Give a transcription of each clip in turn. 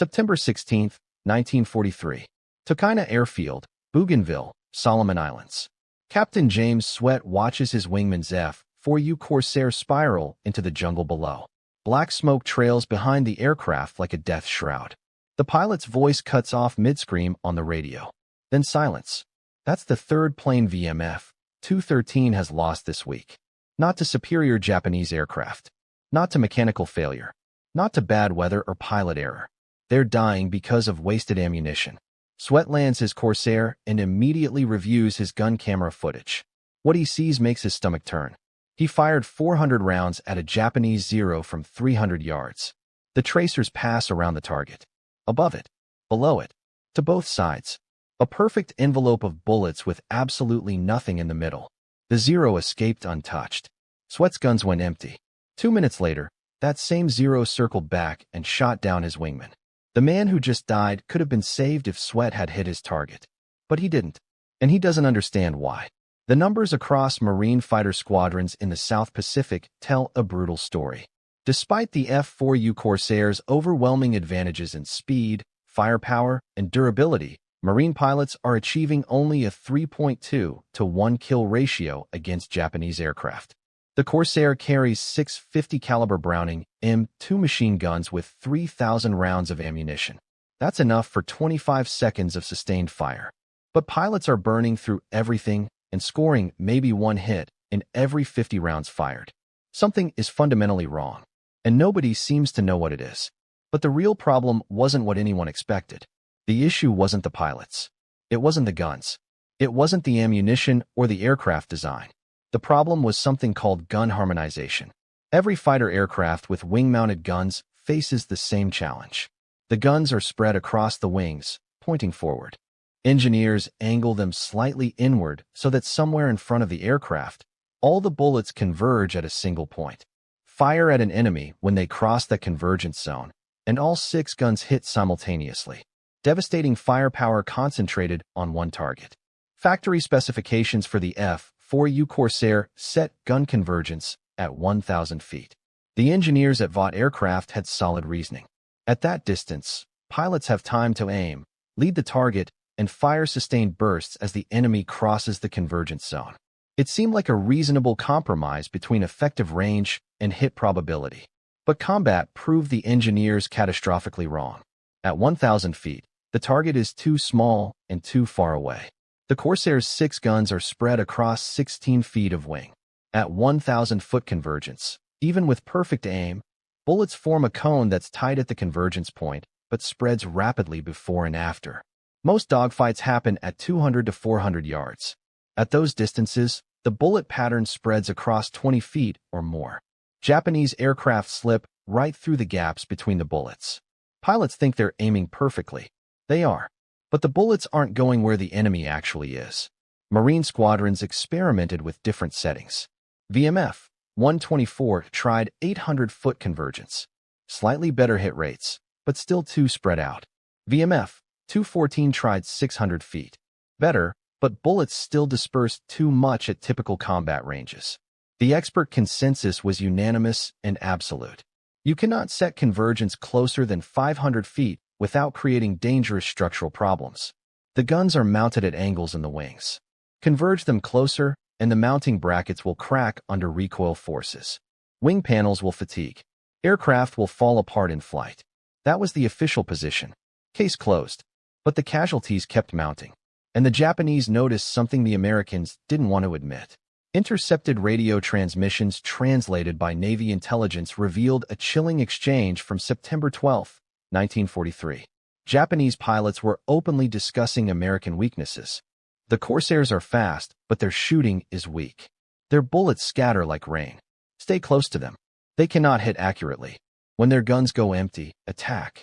September 16, 1943. Tokaina Airfield, Bougainville, Solomon Islands. Captain James Sweat watches his wingman's F4U Corsair spiral into the jungle below. Black smoke trails behind the aircraft like a death shroud. The pilot's voice cuts off mid-scream on the radio. Then silence. That's the third plane VMF 213 has lost this week. Not to superior Japanese aircraft. Not to mechanical failure. Not to bad weather or pilot error. They're dying because of wasted ammunition. Sweat lands his Corsair and immediately reviews his gun camera footage. What he sees makes his stomach turn. He fired 400 rounds at a Japanese Zero from 300 yards. The tracers pass around the target. Above it. Below it. To both sides. A perfect envelope of bullets with absolutely nothing in the middle. The Zero escaped untouched. Sweat's guns went empty. 2 minutes later, that same Zero circled back and shot down his wingman. The man who just died could have been saved if Sweat had hit his target. But he didn't. And he doesn't understand why. The numbers across Marine fighter squadrons in the South Pacific tell a brutal story. Despite the F4U Corsair's overwhelming advantages in speed, firepower, and durability, Marine pilots are achieving only a 3.2 to 1 kill ratio against Japanese aircraft. The Corsair carries 6 50 caliber Browning M2 machine guns with 3,000 rounds of ammunition. That's enough for 25 seconds of sustained fire. But pilots are burning through everything and scoring maybe one hit in every 50 rounds fired. Something is fundamentally wrong, and nobody seems to know what it is. But the real problem wasn't what anyone expected. The issue wasn't the pilots. It wasn't the guns. It wasn't the ammunition or the aircraft design. The problem was something called gun harmonization. Every fighter aircraft with wing-mounted guns faces the same challenge. The guns are spread across the wings, pointing forward. Engineers angle them slightly inward so that somewhere in front of the aircraft, all the bullets converge at a single point. Fire at an enemy when they cross the convergence zone, and all 6 guns hit simultaneously. Devastating firepower concentrated on one target. Factory specifications for the F4U Corsair set gun convergence at 1,000 feet. The engineers at Vought Aircraft had solid reasoning. At that distance, pilots have time to aim, lead the target, and fire sustained bursts as the enemy crosses the convergence zone. It seemed like a reasonable compromise between effective range and hit probability. But combat proved the engineers catastrophically wrong. At 1,000 feet, the target is too small and too far away. The Corsair's 6 guns are spread across 16 feet of wing. At 1,000-foot convergence, even with perfect aim, bullets form a cone that's tight at the convergence point, but spreads rapidly before and after. Most dogfights happen at 200 to 400 yards. At those distances, the bullet pattern spreads across 20 feet or more. Japanese aircraft slip right through the gaps between the bullets. Pilots think they're aiming perfectly. They are. But the bullets aren't going where the enemy actually is. Marine squadrons experimented with different settings. VMF 124 tried 800-foot convergence. Slightly better hit rates, but still too spread out. VMF 214 tried 600 feet. Better, but bullets still dispersed too much at typical combat ranges. The expert consensus was unanimous and absolute. You cannot set convergence closer than 500 feet without creating dangerous structural problems. The guns are mounted at angles in the wings. Converge them closer, and the mounting brackets will crack under recoil forces. Wing panels will fatigue. Aircraft will fall apart in flight. That was the official position. Case closed. But the casualties kept mounting. And the Japanese noticed something the Americans didn't want to admit. Intercepted radio transmissions translated by Navy intelligence revealed a chilling exchange from September 12, 1943. Japanese pilots were openly discussing American weaknesses. The Corsairs are fast, but their shooting is weak. Their bullets scatter like rain. Stay close to them. They cannot hit accurately. When their guns go empty, attack.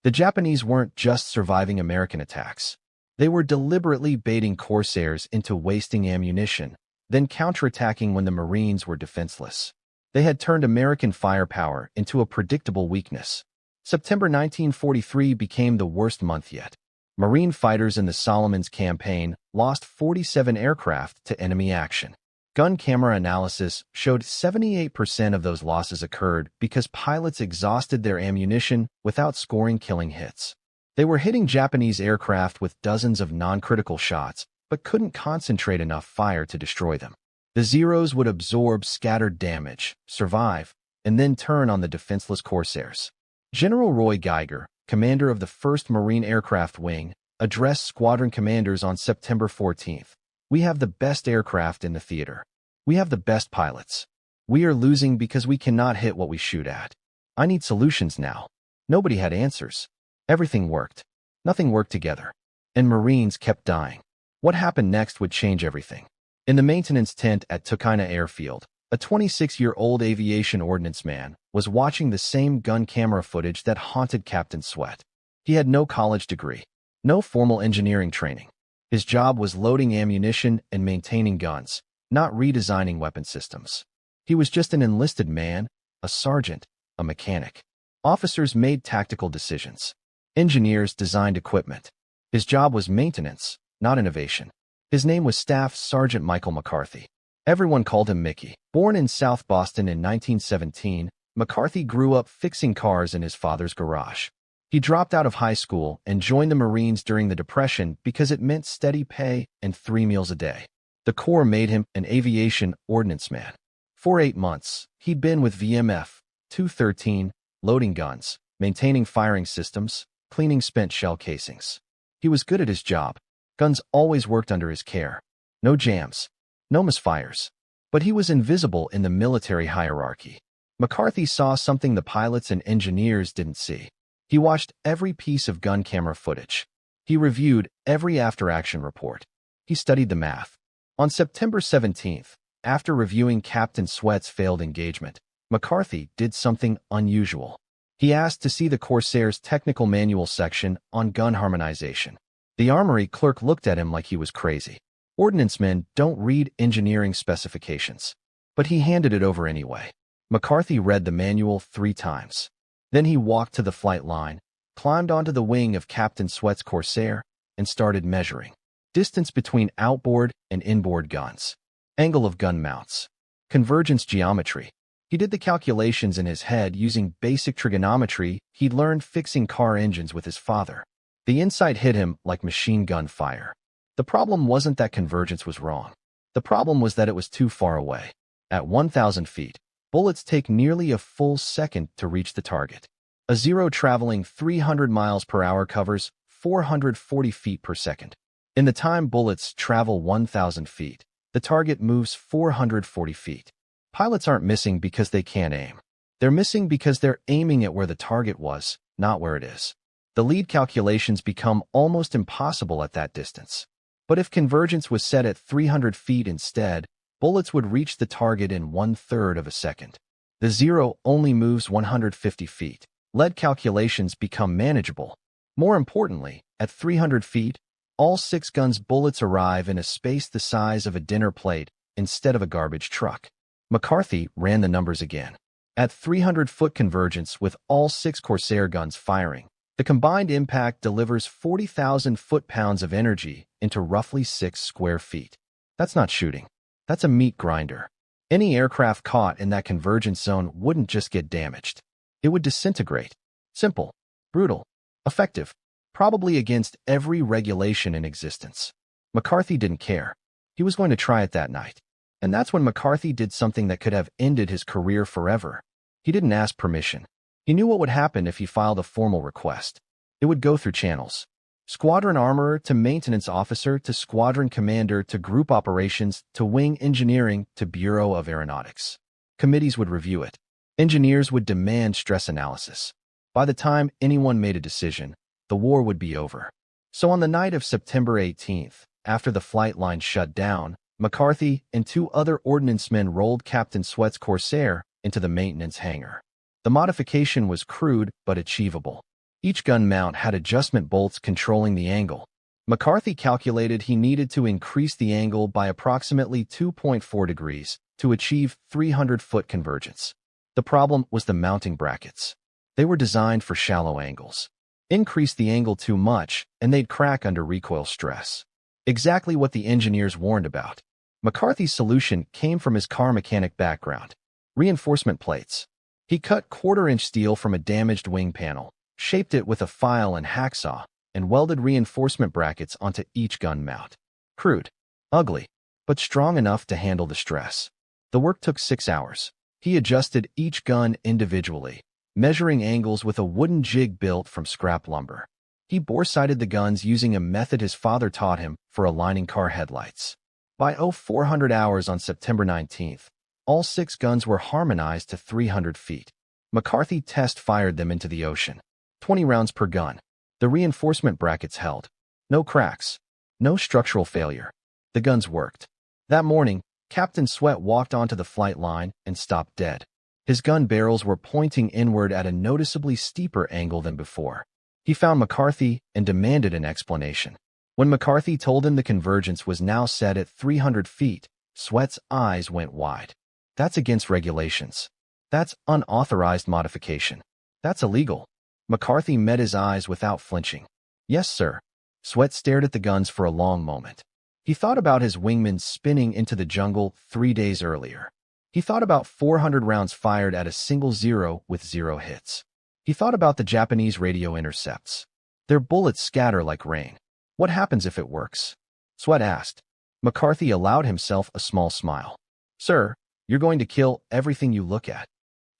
The Japanese weren't just surviving American attacks. They were deliberately baiting Corsairs into wasting ammunition, then counterattacking when the Marines were defenseless. They had turned American firepower into a predictable weakness. September 1943 became the worst month yet. Marine fighters in the Solomons campaign lost 47 aircraft to enemy action. Gun camera analysis showed 78% of those losses occurred because pilots exhausted their ammunition without scoring killing hits. They were hitting Japanese aircraft with dozens of non-critical shots, but couldn't concentrate enough fire to destroy them. The Zeros would absorb scattered damage, survive, and then turn on the defenseless Corsairs. General Roy Geiger, commander of the 1st Marine Aircraft Wing, addressed squadron commanders on September 14th. "We have the best aircraft in the theater. We have the best pilots. We are losing because we cannot hit what we shoot at. I need solutions now." Nobody had answers. Everything worked. Nothing worked together. And Marines kept dying. What happened next would change everything. In the maintenance tent at Tokaina Airfield, a 26-year-old aviation ordnance man was watching the same gun camera footage that haunted Captain Sweat. He had no college degree, no formal engineering training. His job was loading ammunition and maintaining guns, not redesigning weapon systems. He was just an enlisted man, a sergeant, a mechanic. Officers made tactical decisions. Engineers designed equipment. His job was maintenance, not innovation. His name was Staff Sergeant Michael McCarthy. Everyone called him Mickey. Born in South Boston in 1917, McCarthy grew up fixing cars in his father's garage. He dropped out of high school and joined the Marines during the Depression because it meant steady pay and 3 meals a day. The Corps made him an aviation ordnance man. For 8 months, he'd been with VMF 213, loading guns, maintaining firing systems, cleaning spent shell casings. He was good at his job. Guns always worked under his care. No jams, no misfires. But he was invisible in the military hierarchy. McCarthy saw something the pilots and engineers didn't see. He watched every piece of gun camera footage. He reviewed every after-action report. He studied the math. On September 17th, after reviewing Captain Sweat's failed engagement, McCarthy did something unusual. He asked to see the Corsairs' technical manual section on gun harmonization. The armory clerk looked at him like he was crazy. Ordnance men don't read engineering specifications. But he handed it over anyway. McCarthy read the manual 3 times. Then he walked to the flight line, climbed onto the wing of Captain Sweat's Corsair, and started measuring. Distance between outboard and inboard guns. Angle of gun mounts. Convergence geometry. He did the calculations in his head using basic trigonometry he'd learned fixing car engines with his father. The insight hit him like machine gun fire. The problem wasn't that convergence was wrong. The problem was that it was too far away. At 1,000 feet, bullets take nearly a full second to reach the target. A Zero traveling 300 miles per hour covers 440 feet per second. In the time bullets travel 1,000 feet, the target moves 440 feet. Pilots aren't missing because they can't aim. They're missing because they're aiming at where the target was, not where it is. The lead calculations become almost impossible at that distance. But if convergence was set at 300 feet instead, bullets would reach the target in 1/3 of a second. The Zero only moves 150 feet. Lead calculations become manageable. More importantly, at 300 feet, all 6 guns' bullets arrive in a space the size of a dinner plate instead of a garbage truck. McCarthy ran the numbers again. At 300-foot convergence with all 6 Corsair guns firing, the combined impact delivers 40,000 foot-pounds of energy into roughly 6 square feet. That's not shooting. That's a meat grinder. Any aircraft caught in that convergence zone wouldn't just get damaged. It would disintegrate. Simple, brutal, effective, probably against every regulation in existence. McCarthy didn't care. He was going to try it that night. And that's when McCarthy did something that could have ended his career forever. He didn't ask permission. He knew what would happen if he filed a formal request. It would go through channels. Squadron armorer to maintenance officer to squadron commander to group operations to wing engineering to Bureau of Aeronautics. Committees would review it. Engineers would demand stress analysis. By the time anyone made a decision, the war would be over. So on the night of September 18th, after the flight line shut down, McCarthy and 2 other ordnancemen rolled Captain Sweat's Corsair into the maintenance hangar. The modification was crude but achievable. Each gun mount had adjustment bolts controlling the angle. McCarthy calculated he needed to increase the angle by approximately 2.4 degrees to achieve 300-foot convergence. The problem was the mounting brackets. They were designed for shallow angles. Increase the angle too much, and they'd crack under recoil stress. Exactly what the engineers warned about. McCarthy's solution came from his car mechanic background. Reinforcement plates. He cut quarter-inch steel from a damaged wing panel, shaped it with a file and hacksaw, and welded reinforcement brackets onto each gun mount. Crude, ugly, but strong enough to handle the stress. The work took 6 hours. He adjusted each gun individually, measuring angles with a wooden jig built from scrap lumber. He bore-sighted the guns using a method his father taught him for aligning car headlights. By 0400 hours on September 19th, all 6 guns were harmonized to 300 feet. McCarthy test-fired them into the ocean. 20 rounds per gun. The reinforcement brackets held. No cracks. No structural failure. The guns worked. That morning, Captain Sweat walked onto the flight line and stopped dead. His gun barrels were pointing inward at a noticeably steeper angle than before. He found McCarthy and demanded an explanation. When McCarthy told him the convergence was now set at 300 feet, Sweat's eyes went wide. That's against regulations. That's unauthorized modification. That's illegal. McCarthy met his eyes without flinching. Yes, sir. Sweat stared at the guns for a long moment. He thought about his wingmen spinning into the jungle 3 days earlier. He thought about 400 rounds fired at a single zero with 0 hits. He thought about the Japanese radio intercepts. Their bullets scatter like rain. What happens if it works? Sweat asked. McCarthy allowed himself a small smile. Sir, you're going to kill everything you look at.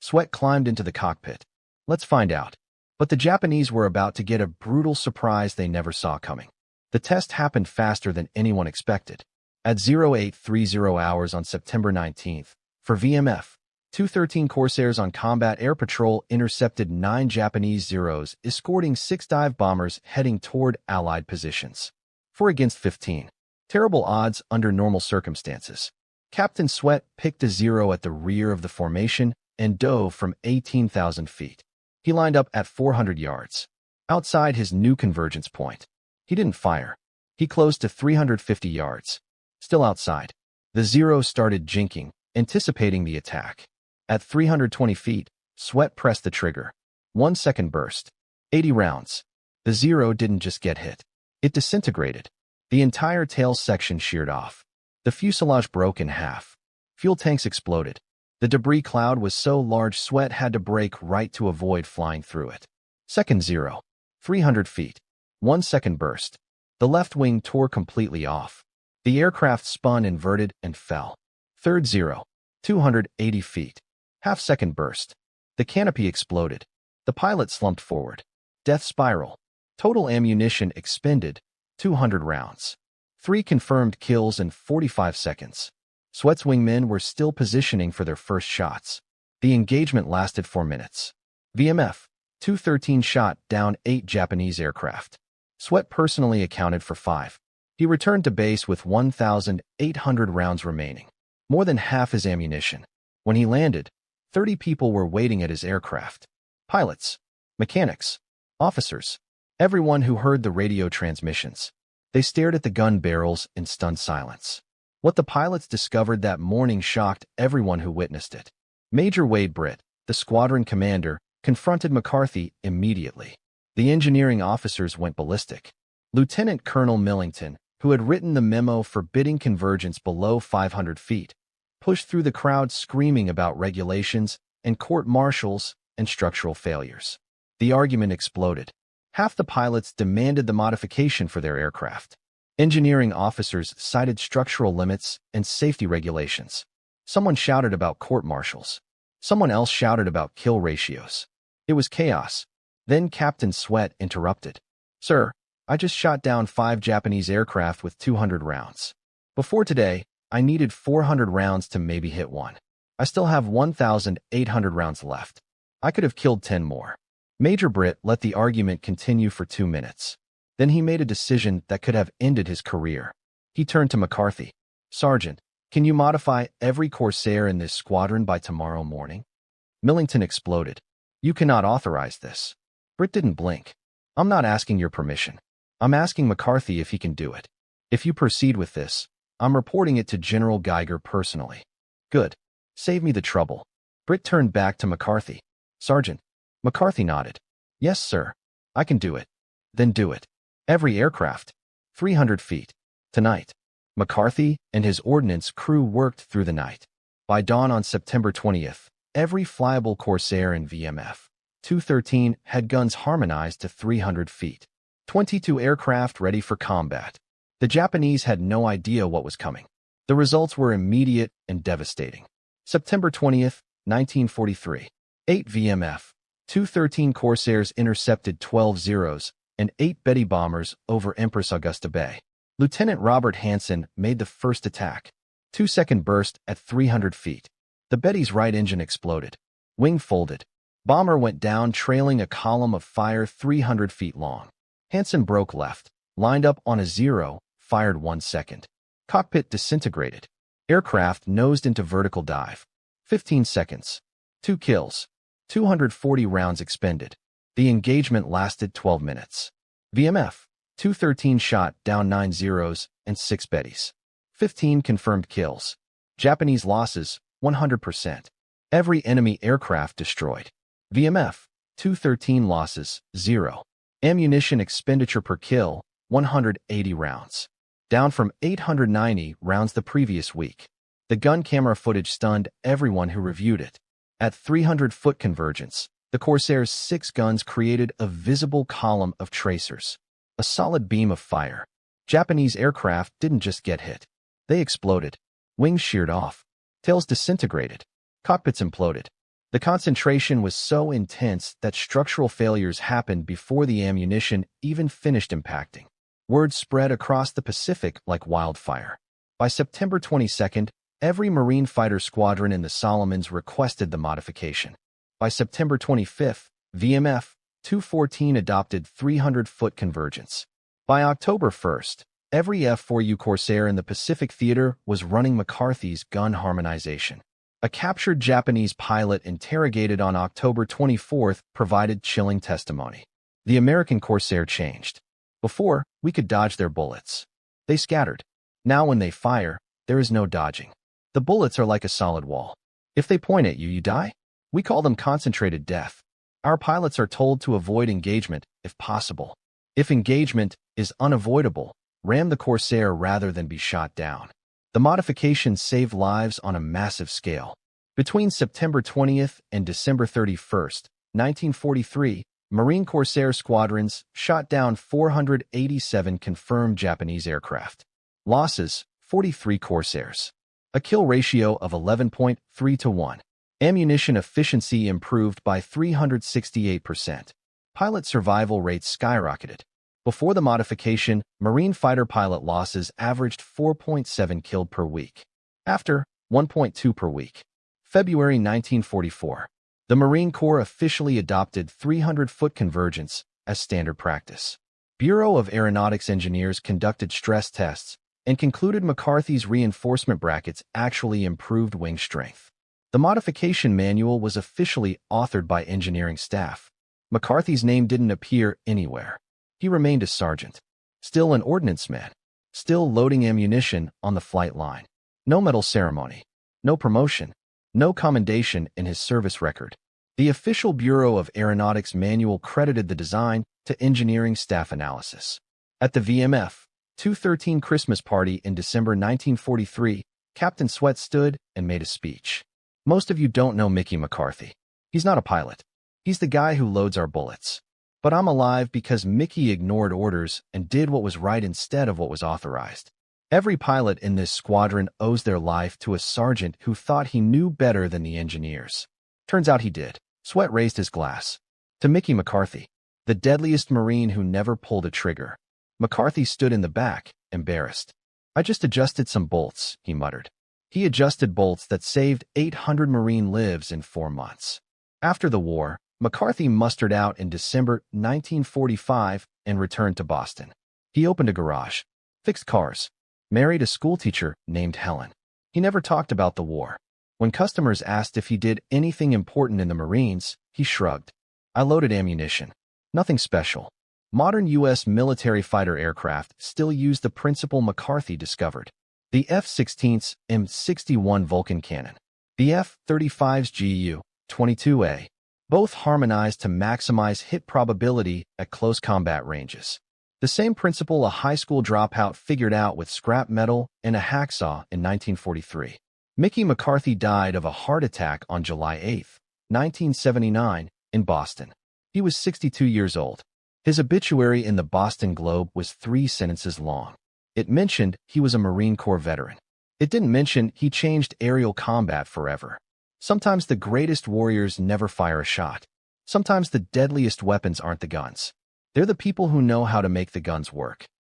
Sweat climbed into the cockpit. Let's find out. But the Japanese were about to get a brutal surprise they never saw coming. The test happened faster than anyone expected. At 0830 hours on September 19th, for VMF, 213 Corsairs on combat air patrol intercepted 9 Japanese Zeros, escorting 6 dive bombers heading toward Allied positions. 4 against 15. Terrible odds under normal circumstances. Captain Sweat picked a zero at the rear of the formation and dove from 18,000 feet. He lined up at 400 yards, outside his new convergence point. He didn't fire. He closed to 350 yards. Still outside. The Zero started jinking, anticipating the attack. At 320 feet, Sweat pressed the trigger. 1 second burst. 80 rounds. The Zero didn't just get hit. It disintegrated. The entire tail section sheared off. The fuselage broke in half. Fuel tanks exploded. The debris cloud was so large Sweat had to brake right to avoid flying through it. Second Zero. 300 feet. 1 second burst. The left wing tore completely off. The aircraft spun inverted and fell. Third Zero. 280 feet. Half-second burst. The canopy exploded. The pilot slumped forward. Death spiral. Total ammunition expended, 200 rounds. 3 confirmed kills in 45 seconds. Sweat's wingmen were still positioning for their first shots. The engagement lasted 4 minutes. VMF, 213 shot down 8 Japanese aircraft. Sweat personally accounted for 5. He returned to base with 1,800 rounds remaining, more than half his ammunition. When he landed, 30 people were waiting at his aircraft. Pilots, mechanics, officers, everyone who heard the radio transmissions. They stared at the gun barrels in stunned silence. What the pilots discovered that morning shocked everyone who witnessed it. Major Wade Britt, the squadron commander, confronted McCarthy immediately. The engineering officers went ballistic. Lieutenant Colonel Millington, who had written the memo forbidding convergence below 500 feet, pushed through the crowd screaming about regulations and court-martials and structural failures. The argument exploded. Half the pilots demanded the modification for their aircraft. Engineering officers cited structural limits and safety regulations. Someone shouted about court-martials. Someone else shouted about kill ratios. It was chaos. Then Captain Sweat interrupted. Sir, I just shot down 5 Japanese aircraft with 200 rounds. Before today, I needed 400 rounds to maybe hit one. I still have 1,800 rounds left. I could have killed 10 more. Major Britt let the argument continue for 2 minutes. Then he made a decision that could have ended his career. He turned to McCarthy. Sergeant, can you modify every Corsair in this squadron by tomorrow morning? Millington exploded. You cannot authorize this. Britt didn't blink. I'm not asking your permission. I'm asking McCarthy if he can do it. If you proceed with this, I'm reporting it to General Geiger personally. Good. Save me the trouble. Britt turned back to McCarthy. Sergeant. McCarthy nodded. Yes, sir. I can do it. Then do it. Every aircraft. 300 feet. Tonight. McCarthy and his ordnance crew worked through the night. By dawn on September 20th, every flyable Corsair in VMF 213 had guns harmonized to 300 feet. 22 aircraft ready for combat. The Japanese had no idea what was coming. The results were immediate and devastating. September 20th, 1943. 8 VMF 213 Corsairs intercepted 12 Zeros and 8 Betty bombers over Empress Augusta Bay. Lieutenant Robert Hansen made the first attack. 2-second burst at 300 feet. The Betty's right engine exploded. Wing folded. Bomber went down, trailing a column of fire 300 feet long. Hansen broke left, lined up on a Zero, fired 1 second. Cockpit disintegrated. Aircraft nosed into vertical dive. 15 seconds. 2 kills. 240 rounds expended. The engagement lasted 12 minutes. VMF 213 shot down 9 Zeros and 6 Bettys. 15 confirmed kills. Japanese losses, 100%. Every enemy aircraft destroyed. VMF 213 losses, 0. Ammunition expenditure per kill, 180 rounds. Down from 890 rounds the previous week. The gun camera footage stunned everyone who reviewed it. At 300-foot convergence, the Corsair's 6 guns created a visible column of tracers. A solid beam of fire. Japanese aircraft didn't just get hit. They exploded. Wings sheared off. Tails disintegrated. Cockpits imploded. The concentration was so intense that structural failures happened before the ammunition even finished impacting. Word spread across the Pacific like wildfire. By September 22nd, every Marine fighter squadron in the Solomons requested the modification. By September 25th, VMF 214 adopted 300-foot convergence. By October 1st, every F4U Corsair in the Pacific Theater was running McCarthy's gun harmonization. A captured Japanese pilot interrogated on October 24th provided chilling testimony. The American Corsair changed. Before, we could dodge their bullets. They scattered. Now when they fire, there is no dodging. The bullets are like a solid wall. If they point at you, you die? We call them concentrated death. Our pilots are told to avoid engagement, if possible. If engagement is unavoidable, ram the Corsair rather than be shot down. The modification saved lives on a massive scale. Between September 20th and December 31st, 1943, Marine Corsair squadrons shot down 487 confirmed Japanese aircraft. Losses, 43 Corsairs. A kill ratio of 11.3 to 1. Ammunition efficiency improved by 368%. Pilot survival rates skyrocketed. Before the modification, Marine fighter pilot losses averaged 4.7 killed per week. After, 1.2 per week. February 1944. The Marine Corps officially adopted 300-foot convergence as standard practice. Bureau of Aeronautics engineers conducted stress tests and concluded McCarthy's reinforcement brackets actually improved wing strength. The modification manual was officially authored by engineering staff. McCarthy's name didn't appear anywhere. He remained a sergeant. Still an ordnance man. Still loading ammunition on the flight line. No medal ceremony. No promotion. No commendation in his service record. The official Bureau of Aeronautics manual credited the design to engineering staff analysis. At the VMF 213 Christmas party in December 1943, Captain Sweat stood and made a speech. Most of you don't know Mickey McCarthy. He's not a pilot. He's the guy who loads our bullets. But I'm alive because Mickey ignored orders and did what was right instead of what was authorized. Every pilot in this squadron owes their life to a sergeant who thought he knew better than the engineers. Turns out he did. Sweat raised his glass. To Mickey McCarthy, the deadliest Marine who never pulled a trigger. McCarthy stood in the back, embarrassed. I just adjusted some bolts, he muttered. He adjusted bolts that saved 800 Marine lives in 4 months. After the war, McCarthy mustered out in December 1945 and returned to Boston. He opened a garage, fixed cars, married a schoolteacher named Helen. He never talked about the war. When customers asked if he did anything important in the Marines, he shrugged. I loaded ammunition. Nothing special. Modern U.S. military fighter aircraft still use the principle McCarthy discovered. The F-16's M61 Vulcan cannon. The F-35's GU-22A. Both harmonized to maximize hit probability at close combat ranges. The same principle a high school dropout figured out with scrap metal and a hacksaw in 1943. Mickey McCarthy died of a heart attack on July 8, 1979, in Boston. He was 62 years old. His obituary in the Boston Globe was 3 sentences long. It mentioned he was a Marine Corps veteran. It didn't mention he changed aerial combat forever. Sometimes the greatest warriors never fire a shot. Sometimes the deadliest weapons aren't the guns. They're the people who know how to make the guns work.